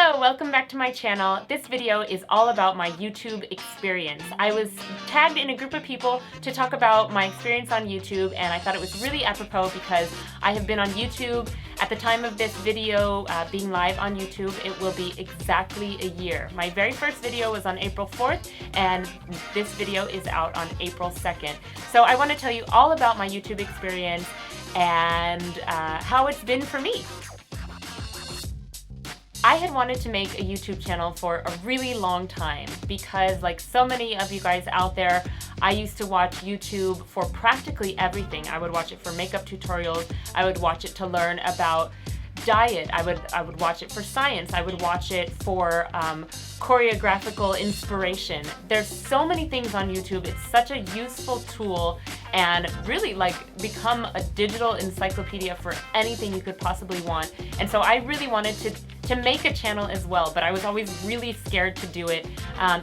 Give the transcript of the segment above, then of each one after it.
Hello, welcome back to my channel. This video is all about my YouTube experience. I was tagged in a group of people to talk about my experience on YouTube, and I thought it was really apropos because I have been on YouTube. At the time of this video being live on YouTube, it will be exactly a year. My very first video was on April 4th, and this video is out on April 2nd. So I want to tell you all about my YouTube experience and how it's been for me. I had wanted to make a YouTube channel for a really long time because, like so many of you guys out there, I used to watch YouTube for practically everything. I would watch it for makeup tutorials, I would watch it to learn about diet, I would watch it for science, I would watch it for choreographical inspiration. There's so many things on YouTube. It's such a useful tool and really become a digital encyclopedia for anything you could possibly want. And so I really wanted to make a channel as well, but I was always really scared to do it.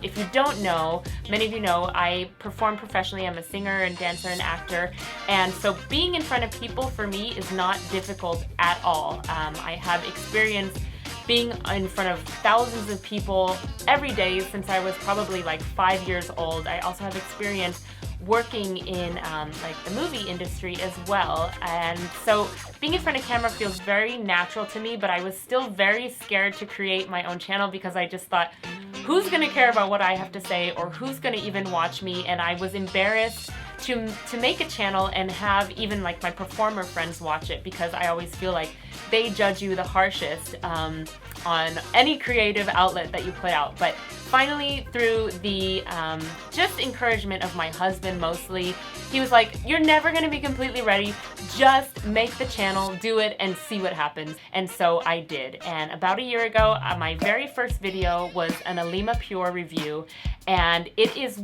If you don't know, many of you know, I perform professionally. I'm a singer and dancer and actor, and so being in front of people for me is not difficult at all. I have experience being in front of thousands of people every day since I was probably like 5 years old. I also have experience working in the movie industry as well, and so being in front of camera feels very natural to me, but I was still very scared to create my own channel because I just thought, who's gonna care about what I have to say, or who's gonna even watch me? And I was embarrassed to make a channel and have even like my performer friends watch it, because I always feel like they judge you the harshest on any creative outlet that you put out. But finally, through the just encouragement of my husband mostly, he was like, you're never gonna be completely ready, just make the channel, do it, and see what happens. And so I did. And about a year ago, my very first video was an Lissa Pure review, and it is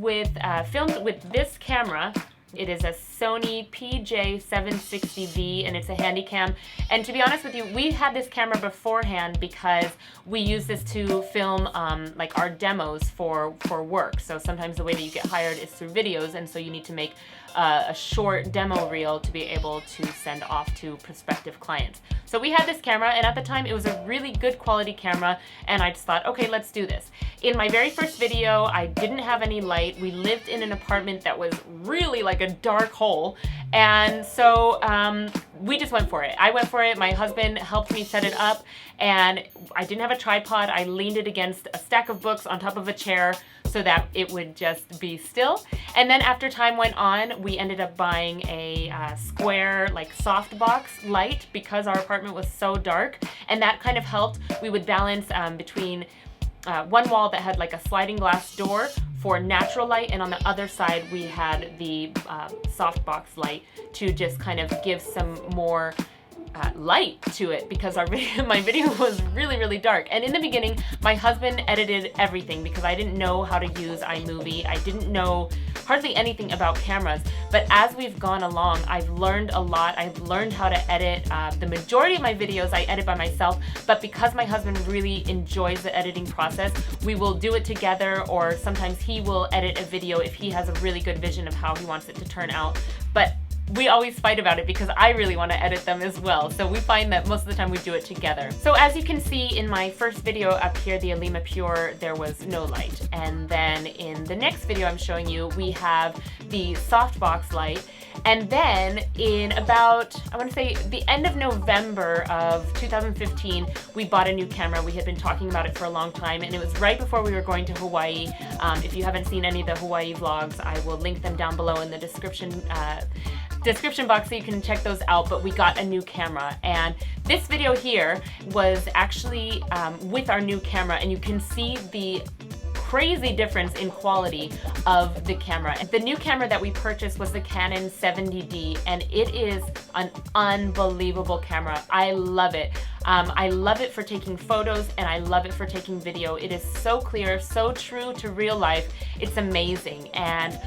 filmed with this camera. It is a Sony PJ760V, and it's a handy cam. And to be honest with you, we had this camera beforehand because we use this to film like our demos for work. So sometimes the way that you get hired is through videos, and so you need to make a short demo reel to be able to send off to prospective clients. So we had this camera, and at the time it was a really good quality camera, and I just thought, okay, let's do this. In my very first video, I didn't have any light. We lived in an apartment that was really like a dark hole, and so we just went for it. I went for it. My husband helped me set it up, and I didn't have a tripod. I leaned it against a stack of books on top of a chair so that it would just be still. And then after time went on, we ended up buying a square softbox light because our apartment was so dark, and that kind of helped. We would balance between one wall that had like a sliding glass door for natural light, and on the other side we had the softbox light to just kind of give some more light to it, because my video was really dark. And in the beginning, my husband edited everything because I didn't know how to use iMovie. I didn't know hardly anything about cameras, but as we've gone along, I've learned a lot. I've learned how to edit. The majority of my videos I edit by myself, but because my husband really enjoys the editing process, we will do it together, or sometimes he will edit a video if he has a really good vision of how he wants it to turn out. But we always fight about it because I really want to edit them as well. So we find that most of the time we do it together. So as you can see in my first video up here, the Lissa Pure, there was no light. And then in the next video I'm showing you, we have the softbox light. And then in about, I want to say the end of November of 2015, we bought a new camera. We had been talking about it for a long time, and it was right before we were going to Hawaii. If you haven't seen any of the Hawaii vlogs, I will link them down below in the description box so you can check those out. But we got a new camera, and this video here was actually with our new camera, and you can see the crazy difference in quality of the camera. The new camera that we purchased was the Canon 70D, and it is an unbelievable camera. I love it. I love it for taking photos, and I love it for taking video. It is so clear, so true to real life. It's amazing. And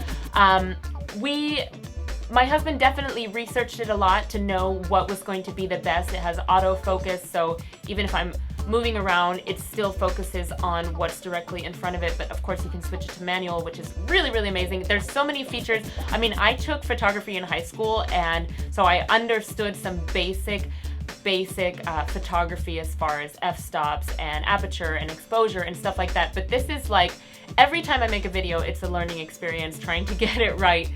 my husband definitely researched it a lot to know what was going to be the best. It has autofocus, so even if I'm moving around, it still focuses on what's directly in front of it, but of course you can switch it to manual, which is really amazing. There's so many features. I mean, I took photography in high school, and so I understood some basic basic photography as far as f-stops and aperture and exposure and stuff like that. But this is like, every time I make a video, it's a learning experience trying to get it right.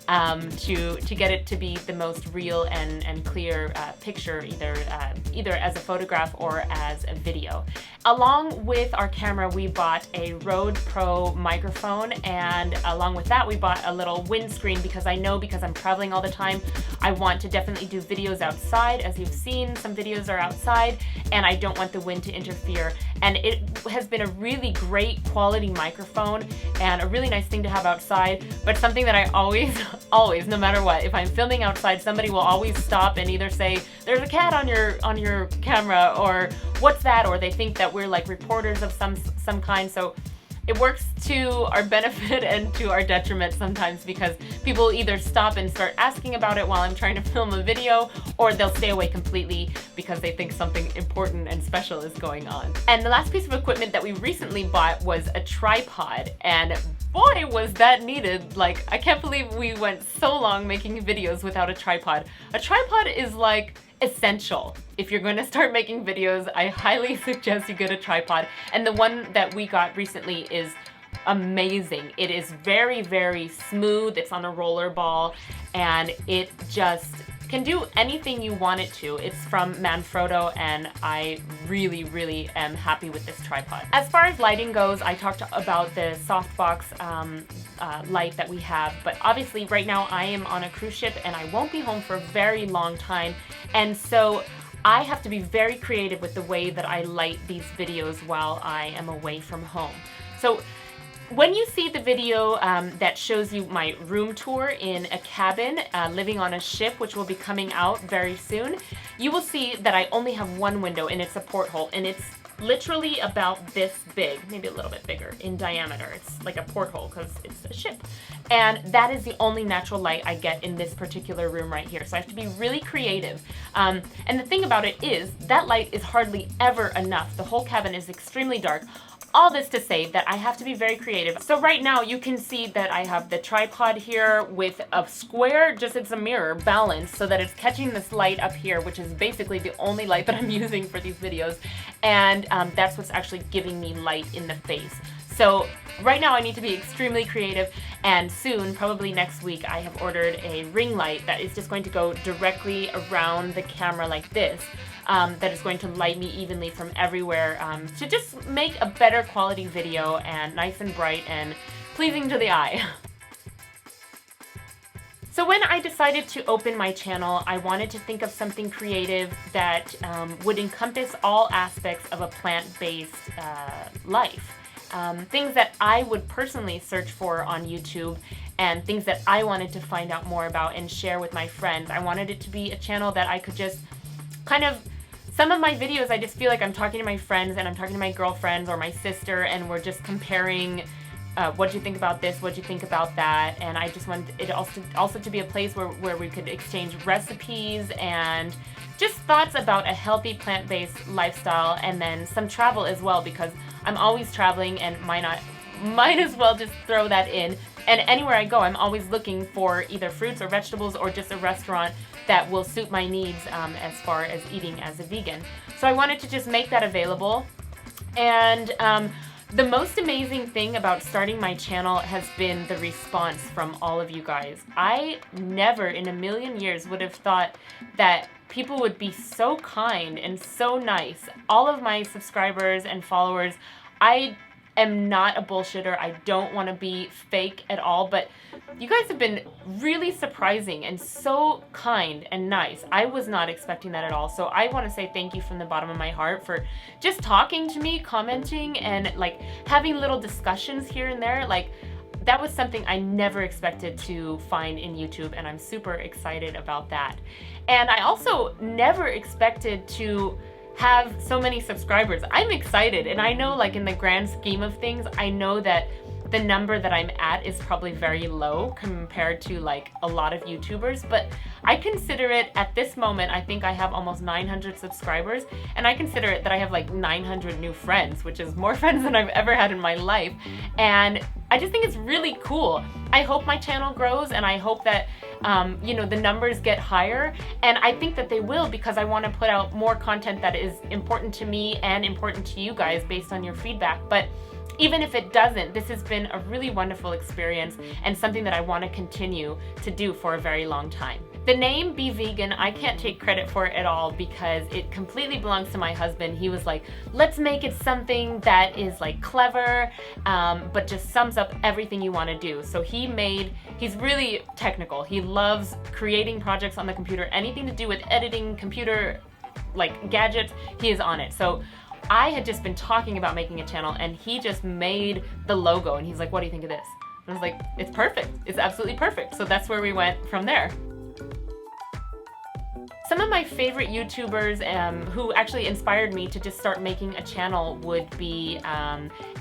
To get it to be the most real and clear picture, either as a photograph or as a video. Along with our camera, we bought a Rode Pro microphone, and along with that, we bought a little windscreen because I know, because I'm traveling all the time, I want to definitely do videos outside. As you've seen, some videos are outside, and I don't want the wind to interfere. And it has been a really great quality microphone and a really nice thing to have outside, but something that I always, no matter what, if I'm filming outside, somebody will always stop and either say, there's a cat on your camera, or what's that, or they think that we're like reporters of some kind. So it works to our benefit and to our detriment sometimes, because people either stop and start asking about it while I'm trying to film a video, or they'll stay away completely because they think something important and special is going on. And the last piece of equipment that we recently bought was a tripod, and boy, was that needed. Like, I can't believe we went so long making videos without a tripod. A tripod is like essential. If you're going to start making videos, I highly suggest you get a tripod. And the one that we got recently is amazing. It is very, very smooth. It's on a roller ball, and it just can do anything you want it to. It's from Manfrotto, and I really, really am happy with this tripod. As far as lighting goes, I talked about the softbox light that we have, but obviously right now I am on a cruise ship and I won't be home for a very long time, and so I have to be very creative with the way that I light these videos while I am away from home. So when you see the video that shows you my room tour in a cabin living on a ship, which will be coming out very soon, you will see that I only have one window, and it's a porthole, and it's literally about this big, maybe a little bit bigger in diameter. It's like a porthole because it's a ship. And that is the only natural light I get in this particular room right here. So I have to be really creative. And the thing about it is that light is hardly ever enough. The whole cabin is extremely dark. All this to say that I have to be very creative. So right now you can see that I have the tripod here with a square, just it's a mirror, balanced so that it's catching this light up here, which is basically the only light that I'm using for these videos. And that's what's actually giving me light in the face. So right now I need to be extremely creative, and soon, probably next week, I have ordered a ring light that is just going to go directly around the camera like this. That is going to light me evenly from everywhere to just make a better quality video and nice and bright and pleasing to the eye. So when I decided to open my channel, I wanted to think of something creative that would encompass all aspects of a plant-based life. Things that I would personally search for on YouTube, and things that I wanted to find out more about and share with my friends. I wanted it to be a channel that I could just kind of, some of my videos I just feel like I'm talking to my friends and I'm talking to my girlfriends or my sister, and we're just comparing what do you think about this, what do you think about that, and I just wanted it also to be a place where we could exchange recipes and just thoughts about a healthy plant-based lifestyle, and then some travel as well, because I'm always traveling and might as well just throw that in. And anywhere I go, I'm always looking for either fruits or vegetables or just a restaurant that will suit my needs as far as eating as a vegan. So I wanted to just make that available. And the most amazing thing about starting my channel has been the response from all of you guys. I never in a million years would have thought that people would be so kind and so nice. All of my subscribers and followers, I am not a bullshitter. I don't want to be fake at all, but you guys have been really surprising and so kind and nice. I was not expecting that at all. So I want to say thank you from the bottom of my heart for just talking to me, commenting, and like having little discussions here and there. Like, that was something I never expected to find in YouTube, and I'm super excited about that. And I also never expected to have so many subscribers. I'm excited, and I know, like, in the grand scheme of things, I know that the number that I'm at is probably very low compared to like a lot of YouTubers, but I consider it at this moment, I think I have almost 900 subscribers, and I consider it that I have like 900 new friends, which is more friends than I've ever had in my life. And I just think it's really cool. I hope my channel grows, and I hope that you know, the numbers get higher, and I think that they will, because I want to put out more content that is important to me and important to you guys based on your feedback. But even if it doesn't, this has been a really wonderful experience and something that I want to continue to do for a very long time. The name Bvgan, I can't take credit for it at all, because it completely belongs to my husband. He was like, let's make it something that is like clever, but just sums up everything you want to do. So he's really technical. He loves creating projects on the computer, anything to do with editing, computer, like gadgets, he is on it. So I had just been talking about making a channel, and he just made the logo, and he's like, what do you think of this? And I was like, it's perfect. It's absolutely perfect. So that's where we went from there. Some of my favorite YouTubers who actually inspired me to just start making a channel would be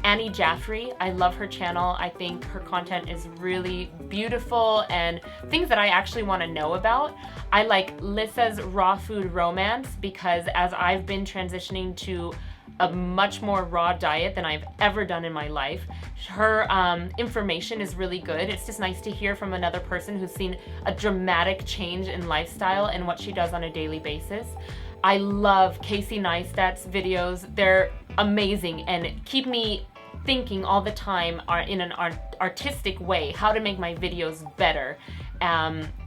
Annie Jaffrey. I love her channel. I think her content is really beautiful and things that I actually want to know about. I like Lissa's Raw Food Romance, because as I've been transitioning to a much more raw diet than I've ever done in my life, her information is really good. It's just nice to hear from another person who's seen a dramatic change in lifestyle and what she does on a daily basis. I love Casey Neistat's videos. They're amazing and keep me thinking all the time in an artistic way, how to make my videos better.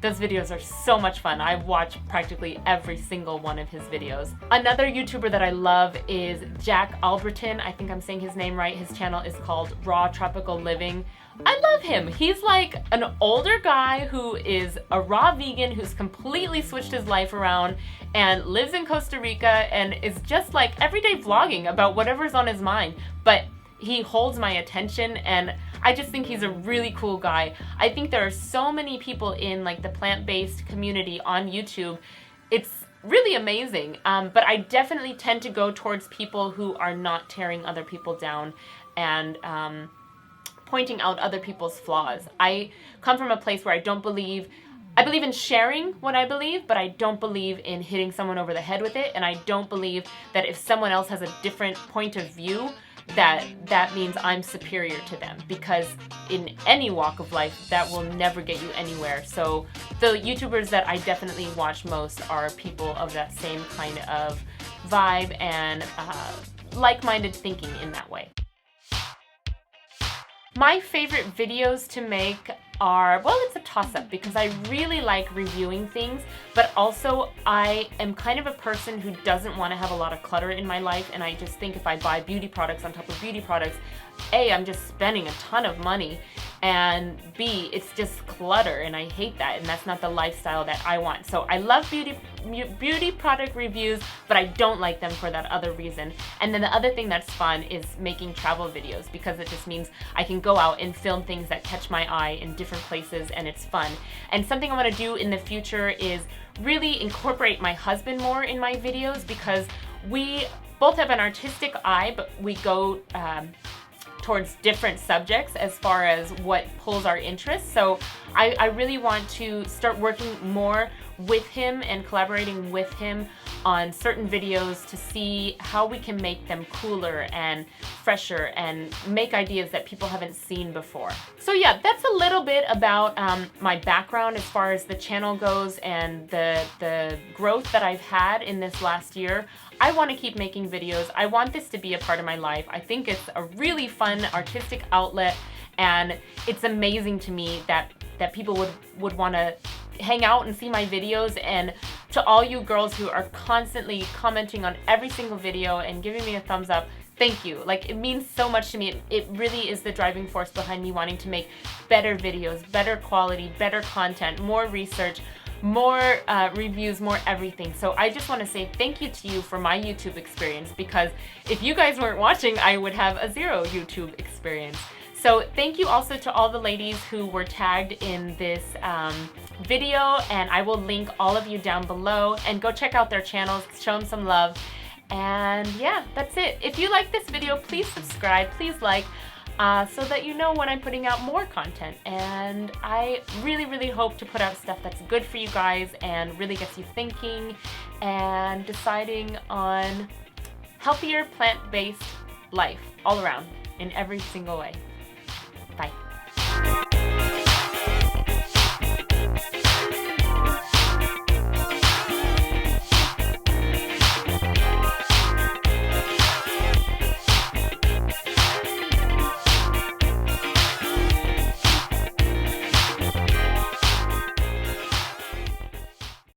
Those videos are so much fun. I've watched practically every single one of his videos. Another YouTuber that I love is Jack Albertin. I think I'm saying his name right. His channel is called Raw Tropical Living. I love him. He's like an older guy who is a raw vegan who's completely switched his life around and lives in Costa Rica and is just like everyday vlogging about whatever's on his mind. But he holds my attention, and I just think he's a really cool guy. I think there are so many people in like the plant-based community on YouTube. It's really amazing, but I definitely tend to go towards people who are not tearing other people down and pointing out other people's flaws. I come from a place where I believe in sharing what I believe, but I don't believe in hitting someone over the head with it, and I don't believe that if someone else has a different point of view, that means I'm superior to them, because in any walk of life that will never get you anywhere. So the YouTubers that I definitely watch most are people of that same kind of vibe and like-minded thinking in that way. My favorite videos to make are, well, it's a toss-up, because I really like reviewing things, but also I am kind of a person who doesn't want to have a lot of clutter in my life, and I just think if I buy beauty products on top of beauty products, A, I'm just spending a ton of money, and B, it's just clutter, and I hate that, and that's not the lifestyle that I want. So I love beauty product reviews, but I don't like them for that other reason. And then the other thing that's fun is making travel videos, because it just means I can go out and film things that catch my eye in different places, and it's fun. And something I want to do in the future is really incorporate my husband more in my videos, because we both have an artistic eye, but we go towards different subjects as far as what pulls our interest. So I really want to start working more with him and collaborating with him on certain videos to see how we can make them cooler and fresher and make ideas that people haven't seen before. So yeah, that's a little bit about my background as far as the channel goes and the growth that I've had in this last year. I want to keep making videos. I want this to be a part of my life. I think it's a really fun artistic outlet, and it's amazing to me that people would want to hang out and see my videos. And to all you girls who are constantly commenting on every single video and giving me a thumbs up, thank you. Like, it means so much to me. It really is the driving force behind me wanting to make better videos, better quality, better content, more research, more reviews, more everything. So I just want to say thank you to you for my YouTube experience, because if you guys weren't watching, I would have a zero YouTube experience. So thank you also to all the ladies who were tagged in this video, and I will link all of you down below, and go check out their channels, show them some love. And yeah, that's it. If you like this video, please subscribe, please like, so that you know when I'm putting out more content. And I really, really hope to put out stuff that's good for you guys and really gets you thinking and deciding on healthier plant-based life all around in every single way.